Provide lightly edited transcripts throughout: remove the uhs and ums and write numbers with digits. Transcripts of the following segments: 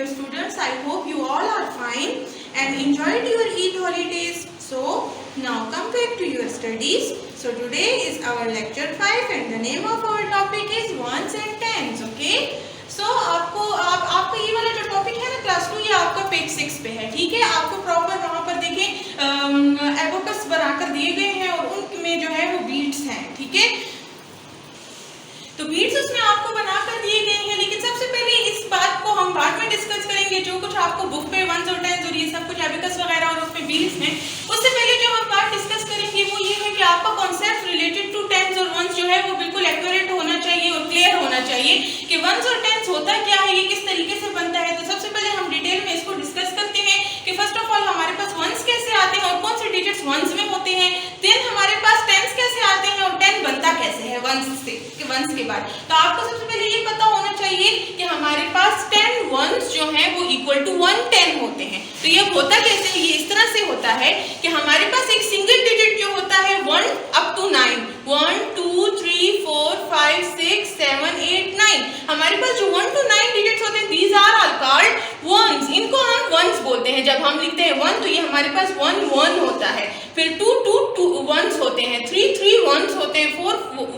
dear students, I hope you all are fine and enjoyed your Eid holidays. So now come back to your studies. So today is our lecture 5 and the name of our topic is ones and tens. Okay. So आपको ये वाला जो topic है ना class 2 ये आपका page 6 पे है, ठीक है। आपको प्रॉपर वहाँ पर देखें एबोकस बनाकर दिए गए हैं और उनमें जो है वो बीट्स हैं, ठीक है। तो बीट्स उसमें आपको बनाकर दिए गए हैं, लेकिन सबसे पहले इस बात को हम बाद में डिस्कस करेंगे। जो कुछ आपको बुक पे वंस और टेंस और ये सब कुछ एबोकस वगैरह और उसमें बीट्स हैं, उससे पहले जो हम बात डिस्कस करेंगे वो ये है कि आपका कॉन्सेप्ट रिलेटेड टू टेंस और वंस जो है वो बिल्कुल एक्यूरेट होना चाहिए और क्लियर होना चाहिए कि वंस और टेंस होता क्या है, ये किस तरीके से बनता है। तो सबसे पहले हम डिटेल में इसको डिस्कस करते हैं कि फर्स्ट ऑफ ऑल हमारे पास वंस कैसे आते हैं और कौन से डिजिट्स वंस में होते हैं। देन हमारे पास टेंस कैसे आते हैं और टेन बनता कैसे है वंस से, कि वंस के बाद। तो आपको सबसे पहले ये पता होना चाहिए कि हमारे पास 10 वंस जो हैं वो इक्वल टू 110 होते हैं। तो ये होता कैसे है, ये इस तरह से होता है कि हमारे पास एक सिंगल डिजिट जो होता है 1 अप टू 9, 1 2 3 4 5 6 7 8 9, हमारे पास जो 1 to 9 डिजिट्स होते हैं these are all called ones. इनको हम वंस बोलते हैं। जब हम लिखते हैं 1 तो ये हमारे पास 1 1 होता है, फिर 2 2 2 वंस होते हैं, 3 3 वंस होते हैं, 4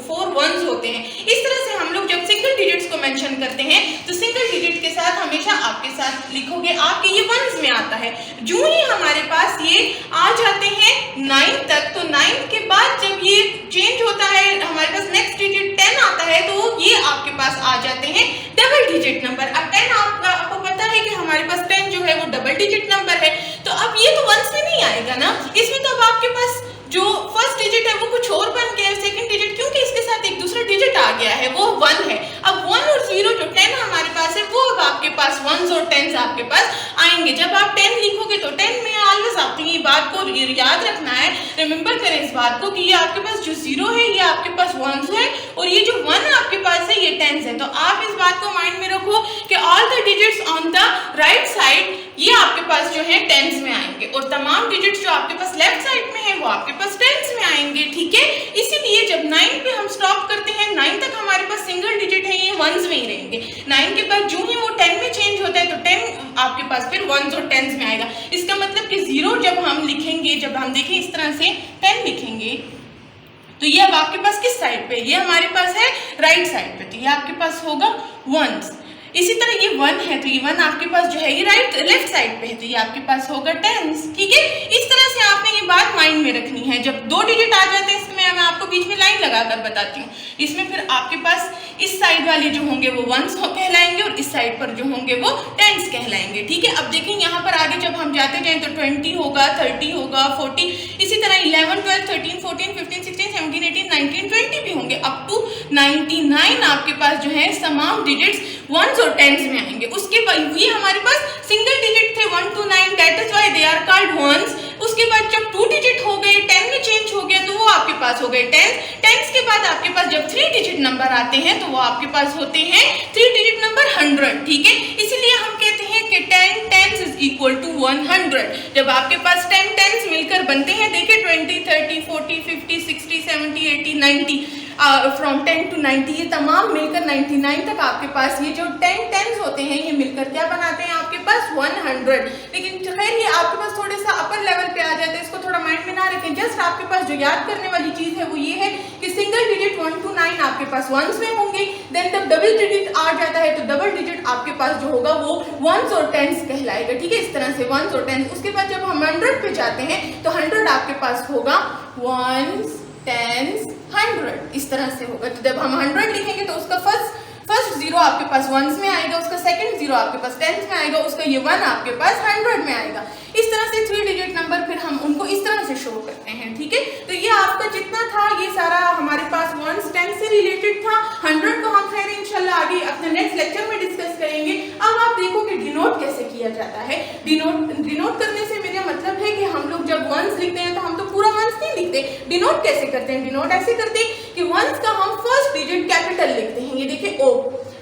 4 वंस होते हैं। इस तरह से हम लोग जब सिंगल डिजिट्स को मेंशन करते हैं तो सिंगल डिजिट के साथ हमेशा आपके साथ लिखोगे आपके ये वंस में आता है। जो ही हमारे पास ये आ जाते हैं 9 तक, तो 9 के बाद जब ये चेंज होता है हमारे पास नेक्स्ट डिजिट 10 आता है तो ये आपके पास आ जाते हैं डबल डिजिट नंबर। अब 10 आपको पता है कि हमारे पास 10 जो है वो डबल डिजिट नंबर है, तो अब ये तो वंस में नहीं आएगा ना, इसमें तो अब आपके पास जो फर्स्ट डिजिट है वो कुछ और बन गया है, सेकंड डिजिट क्योंकि इसके साथ एक दूसरा डिजिट आ गया है वो 1 है। अब 1 और 0 जो 10 हमारे पास है वो अब आपके पास वंस और टेंस आपके पास आएंगे। जब आप 10 लिखोगे तो 10 में ऑलवेज आपको ये बात को याद रखना है, रिमेंबर करें इस बात को कि ये आपके पास जो 0 है ये आपके पास वंस है और ये जो 1 आपके पास है ये टेंस है। तो आप इस बात को माइंड में रखो कि all the digits on the right side ये आपके पास जो है टेंस में आएंगे और तमाम डिजिट्स जो आपके पास लेफ्ट साइड में है वो आपके पास टेंस में आएंगे, ठीक है। इसीलिए जब 9 पे हम स्टॉप करते हैं 9 तक हमारे पास सिंगल डिजिट है ये वंस में ही रहेंगे। 9 के बाद जो ही वो 10 में चेंज होता है तो 10 आपके पास फिर वंस और टेंस में आएगा। इसका मतलब कि 0 जब हम लिखेंगे, जब हम देखें इस तरह से 10 लिखेंगे तो ये अब आपके पास किस साइड पे, ये हमारे पास है राइट साइड पे, तो ये आपके पास होगा वंस। इसी तरह ये 1 है तो ये 1 आपके पास जो है ये लेफ्ट साइड पे है तो ये आपके पास होगा टेंस, ठीक है। इस तरह से आपने ये बात माइंड में रखनी है। जब 2 डिजिट आ जाते हैं इसमें मैं आपको बीच में लाइन लगाकर बताती हूँ। इसमें फिर आपके पास इस साइड वाले जो होंगे वो वंस कहलाएंगे और इस साइड पर जो होंगे वो टेंस कहलाएंगे, ठीक है। अब देखिए यहाँ पर आगे जब हम जाते जाएं तो 20 होगा, 30 होगा, 40, इसी तरह 11 12 13 14 15 16 17 18 19 20 भी होंगे अप टू 99 आपके पास जो है तमाम डिजिट्स वंस और टेंस में आएंगे। उसके बाद ये हमारे पास सिंगल डिजिट थे 1 to 9, that is why they are called ones. उसके बाद जब 2 डिजिट हो गए 10 में चेंज हो गया तो वो आपके पास हो गए टेंस। टेंस के बाद आपके पास जब 3 डिजिट नंबर आते हैं तो वो आपके पास होते हैं 3 डिजिट नंबर 100, ठीक है। इसीलिए हम कहते हैं कि 10 टेंस इज इक्वल टू 100। जब आपके पास 10 टेंस मिलकर बनते हैं, देखिए 20 30 40 50 60 70 80 90 फ्रॉम 10 to 90 ये तमाम मिलकर 99 तक आपके पास ये जो 10 टेंस होते हैं ये मिलकर क्या बनाते हैं आपके पास 100। लेकिन खैर ये आपके पास थोड़े सा अपर लेवल पे आ जाते हैं, इसको थोड़ा माइंड में ना रखें। जस्ट आपके पास जो याद करने वाली चीज है वो ये है कि सिंगल डिजिट 1 to 9 आपके पास वंस में होंगे, देन जब डबल डिजिट आ जाता है तो डबल डिजिट आपके पास जो होगा वो वंस और टेंस कहलाएगा, ठीक है। इस तरह से वंस और टेंस। उसके बाद जब हम 100 पे जाते हैं तो 100 आपके पास होगा वंस टेंस 100, इस तरह से होगा। तो जब हम 100 लिखेंगे तो उसका फर्स्ट 0 आपके पास वंस में आएगा, उसका सेकंड 0 आपके पास टेंस में आएगा, उसका ये 1 आपके पास 100 में आएगा। इस तरह से 3 डिजिट नंबर फिर हम उनको इस तरह से शो करते हैं, ठीक है। तो ये आपका जितना था ये सारा हमारे पास वंस टेंस से रिलेटेड था। 100 को हम खैर इंशाल्लाह आगे अपने नेक्स्ट लेक्चर में डिस्कस करेंगे। अब आप देखो कि डिनोट कैसे किया जाता है। डिनोट करने से मेरा मतलब है कि हम लोग जब वंस लिखते हैं तो हम तो पूरा वंस नहीं लिखते। डिनोट कैसे करते हैं? डिनोट ऐसे करते हैं कि वंस का हम फर्स्ट डिजिट कैपिटल लिखते हैं, ये देखिए O।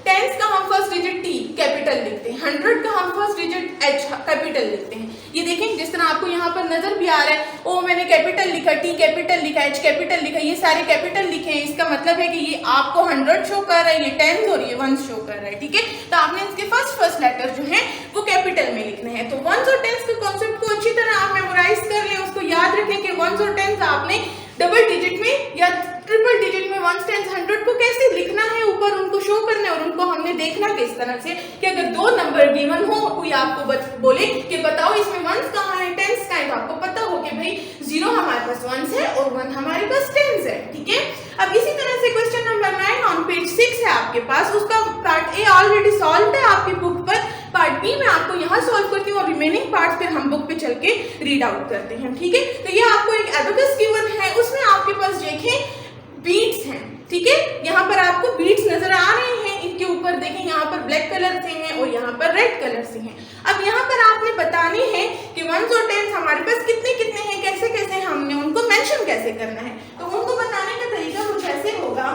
टेंस का हम फर्स्ट डिजिट T कैपिटल लिखते हैं, 100 का हम फर्स्ट डिजिट H कैपिटल लिखते हैं। ये देखें जिस तरह आपको यहाँ पर नजर भी आ रहा है, O मैंने कैपिटल लिखा, T कैपिटल लिखा, H कैपिटल लिखा, ये सारे कैपिटल लिखे हैं। इसका मतलब है कि ये आपको 100 शो कर रहा है, ये टेंस और ये वंस शो कर रहा है, ठीक है। तो आपने इसके फर्स्ट लेटर जो है वो कैपिटल में लिखना है। तो वंस और टेंस के कॉन्सेप्ट को अच्छी तरह आप मेमोराइज कर लें, उसको याद रखें कि वंस और टेंस आपने डबल डिजिट में या ट्रिपल डिजिट में वंस टेंस 100 को कैसे लिखना है, ऊपर उनको शो करना है और उनको हमने देखना किस तरह से कि अगर दो नंबर गिवन हो, कोई आपको बोले कि बताओ इसमें वंस कहाँ है, टेंस कहाँ है, तो आपको पता हो कि भाई 0 हमारे पास वंस है और 1 हमारे पास टेंस है। ठीक है, अब इसी तरह से क्वेश्चन नंबर 9 ऑन पेज 6 है आपके पास, उसका पार्ट ए ऑलरेडी सॉल्व है आपकी बुक पर, पार्ट बी मैं आपको यहाँ सॉल्व करती हूँ और रिमेनिंग पार्ट फिर हम बुक पे चल के रीड आउट करते हैं। ठीक है, तो ये आपको एक एबेकस गिवन है, उसमें आपके पास देखें बीट्स हैं। ठीक है, यहाँ पर आपको बीट्स नजर आ रहे हैं, इनके ऊपर देखें यहाँ पर ब्लैक कलर से हैं और यहाँ पर रेड कलर से हैं। अब यहाँ पर आपने बताने हैं कि वंस और टेंस हमारे पास कितने कितने हैं, कैसे कैसे हमने उनको मेंशन कैसे करना है। तो उनको बताने का तरीका कुछ ऐसे होगा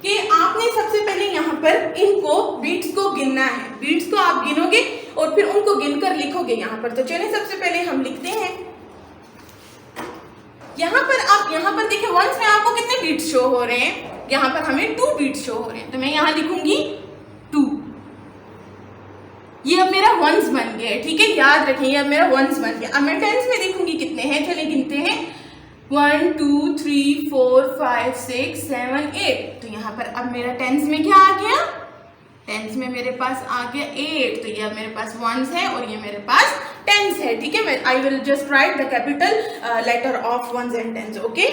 कि आपने सबसे पहले यहाँ पर इनको बीट्स को गिनना है, बीट्स को आप गिनोगे और फिर उनको गिनकर लिखोगे यहाँ पर। तो चलिए सबसे पहले हम लिखते हैं यहाँ पर। आप यहाँ पर देखिए वंस में आपको कितने बीट्स शो हो रहे हैं, यहाँ पर हमें 2 बीट्स शो हो रहे हैं, तो मैं यहाँ लिखूंगी 2। ये अब मेरा वंस बन गया है। ठीक है, याद रखें ये अब मेरा वंस बन गया। अब मैं टेंस में देखूंगी कितने हैं, चलिए गिनते हैं 1 2 3 4 5 6 7 8। तो यहाँ पर अब मेरा टेंस में क्या आ गया, टेंस में मेरे पास आ गया 8। तो ये अब मेरे पास वंस है और ये मेरे पास टेंस है। ठीक है, मैं I will just write the capital letter of ones and tens. Okay,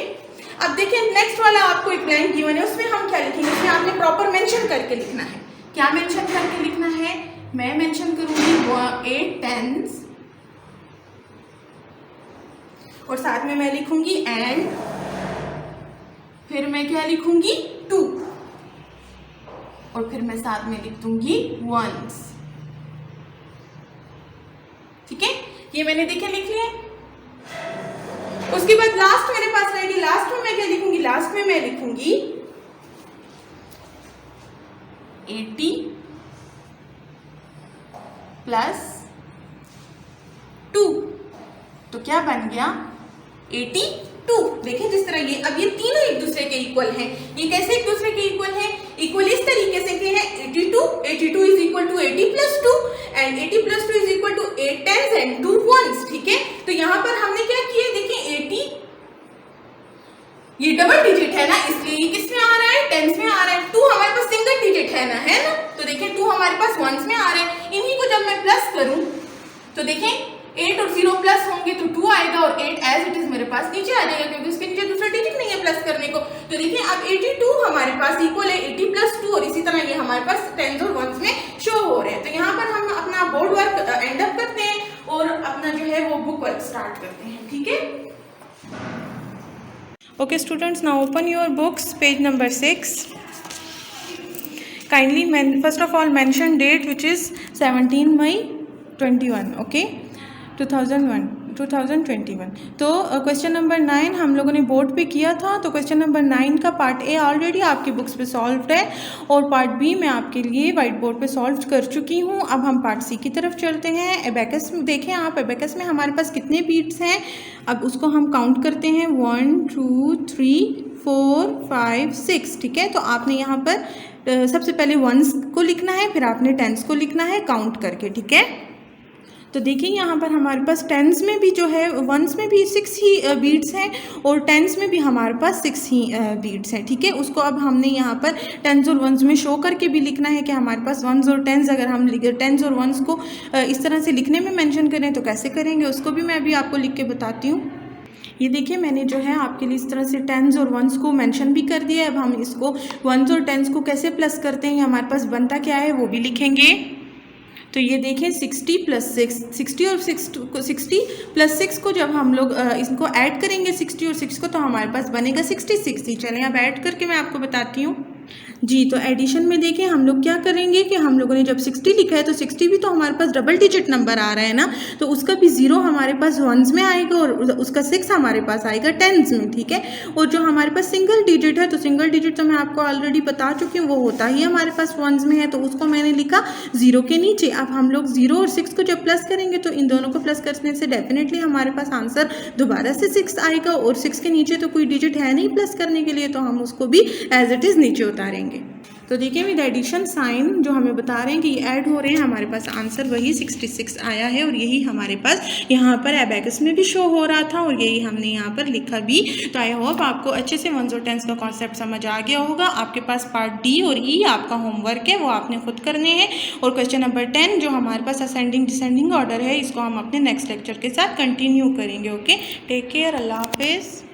अब देखिए नेक्स्ट वाला आपको एक लाइन गिवन है, उसमें हम क्या लिखेंगे, उसमें आपने प्रॉपर मेंशन करके लिखना है। क्या मेंशन करके लिखना है, मैं मेंशन करूंगी 8 टेंस और साथ में मैं लिखूंगी एंड, फिर मैं क्या लिखूंगी 2 और फिर मैं साथ में लिख दूंगी वंस। ठीक है, ये मैंने देखे लिख लिया। उसके बाद लास्ट मेरे पास रहेगी, लास्ट में मैं क्या लिखूंगी, लास्ट में मैं लिखूंगी 80 प्लस 2। तो क्या बन गया 82। देखिए जिस तरह ये, अब ये तीनों एक दूसरे के इक्वल हैं। ये कैसे एक दूसरे के इक्वल हैं, इक्वल इस तरीके से कि है 82 is equal to 80 plus 2 and 80 plus 2 is equal to 8 tens and 2 ones. ठीक है, तो यहाँ पर हमने क्या किया, देखिए 80 ये डबल डिजिट है ना, इसलिए ये किस में आ रहा है, टेंस में आ रहा है। 2 हमारे पास सिंगल डिजिट है ना, है ना, तो देखिए 2 हमारे पास वंस में आ रहा है। इन्हीं को जब मैं प्लस करूं तो देखें 8 और 0 प्लस होंगे तो 2 आएगा और 8 एज इट इज मेरे पास नीचे आ जाएगा क्योंकि उसके नीचे दूसरा डिजिट नहीं है प्लस करने को। तो देखिए अब 82 हमारे पास इक्वल है 80 प्लस 2 और इसी तरह ये हमारे पास टेंस और वंस में शो हो रहे हैं। तो यहाँ पर हम अपना बोर्ड वर्क एंड अप करते हैं और अपना जो है वो बुक वर्क स्टार्ट करते हैं। ठीक है, Okay students, now open your books, page number 6. Kindly first of all mention date, which is 17 May 21, okay, 2021। तो क्वेश्चन नंबर 9 हम लोगों ने बोर्ड पे किया था, तो क्वेश्चन नंबर 9 का पार्ट ए ऑलरेडी आपकी बुक्स पे सॉल्व है और पार्ट बी मैं आपके लिए वाइट बोर्ड पे सॉल्व कर चुकी हूँ। अब हम पार्ट सी की तरफ चलते हैं। एबेकस देखें आप, एबेकस में हमारे पास कितने बीट्स हैं, अब उसको हम काउंट करते हैं 1 2 3 4 5 6। ठीक है, तो आपने यहाँ पर सबसे पहले वंस को लिखना है, फिर आपने टेंस को लिखना है काउंट करके। ठीक है, तो देखिए यहाँ पर हमारे पास टेंस में भी जो है, वंस में भी 6 ही बीट्स हैं और टेंस में भी हमारे पास 6 ही बीट्स हैं। ठीक है, उसको अब हमने यहाँ पर टेंस और वंस में शो करके भी लिखना है कि हमारे पास वंस और टेंस, अगर हम टेंस और वंस को इस तरह से लिखने में मेंशन करें तो कैसे करेंगे, उसको भी मैं अभी आपको लिख के बताती हूँ। ये देखिए मैंने जो है आपके लिए इस तरह से टेंस और वंस को मेंशन भी कर दिया है। अब हम इसको वंस और टेंस को कैसे प्लस करते हैं, हमारे पास बनता क्या है वो भी लिखेंगे। तो ये देखें 60 प्लस 6, 60 और 60 प्लस 6 को जब हम लोग इसको ऐड करेंगे 60 और 6 को, तो हमारे पास बनेगा 66। चलें अब ऐड करके मैं आपको बताती हूँ जी। तो एडिशन में देखें हम लोग क्या करेंगे कि हम लोगों ने जब 60 लिखा है तो 60 भी तो हमारे पास डबल डिजिट नंबर आ रहा है ना, तो उसका भी 0 हमारे पास वंस में आएगा और उसका 6 हमारे पास आएगा टेंस में। ठीक है, और जो हमारे पास सिंगल डिजिट है, तो सिंगल डिजिट तो मैं आपको ऑलरेडी बता चुकी हूँ, वो होता ही हमारे पास वंस में है, तो उसको मैंने लिखा 0 के नीचे। अब हम लोग 0 और 6 को जब प्लस करेंगे तो इन दोनों को प्लस करने से डेफिनेटली हमारे पास आंसर दोबारा से 6 आएगा और 6 के नीचे तो कोई डिजिट है नहीं प्लस करने के लिए, तो हम उसको भी एज इट इज़ नीचे उतारेंगे। तो देखिए विद एडिशन साइन जो हमें बता रहे हैं कि ये ऐड हो रहे हैं, हमारे पास आंसर वही 66 आया है और यही हमारे पास यहाँ पर एबैकस में भी शो हो रहा था और यही हमने यहाँ पर लिखा भी। तो आई होप आपको अच्छे से वंस और टेंस का कॉन्सेप्ट समझ आ गया होगा। आपके पास पार्ट डी और ई आपका होमवर्क है, वो आपने खुद करने हैं। और क्वेश्चन नंबर 10 जो हमारे पास असेंडिंग डिसेंडिंग ऑर्डर है, इसको हम अपने नेक्स्ट लेक्चर के साथ कंटिन्यू करेंगे। ओके, टेक केयर, अल्लाह हाफिज़।